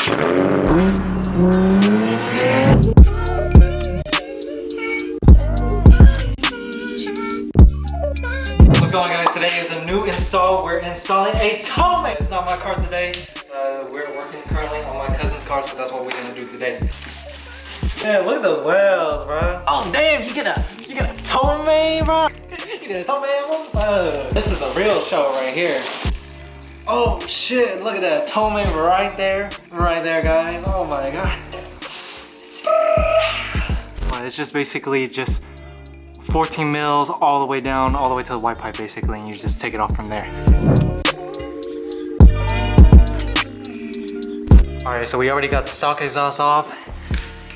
What's going on, guys? Today is a new install. We're installing a TOMEI. It's not my car today. We're working currently on my cousin's car, so that's what we're gonna do today. Man, look at those wheels, bro. Oh damn, you get a TOMEI, bro. You get a TOMEI. This is a real show right here. Oh shit, look at that TOMEI right there, guys. Oh my god. Well, it's just basically just 14 mils all the way down, all the way to the white pipe basically, and you just take it off from there. Alright, so we already got the stock exhaust off,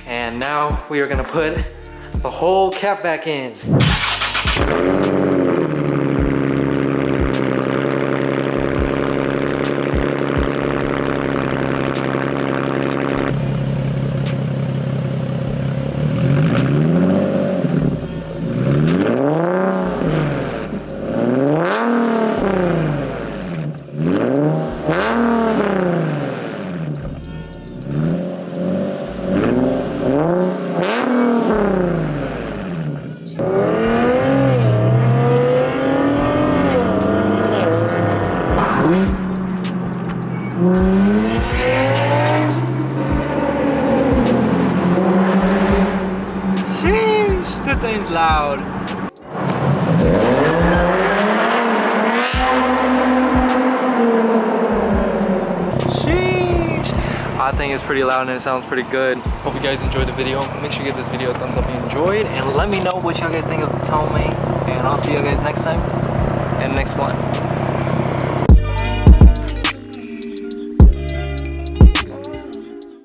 and now we are gonna put the whole cap back in. Sheesh, that thing's loud. Sheesh. I think it's pretty loud and it sounds pretty good. Hope you guys enjoyed the video. Make sure you give this video a thumbs up if you enjoyed, and let me know what y'all guys think of the TOMEI, and I'll see you guys next time and next one.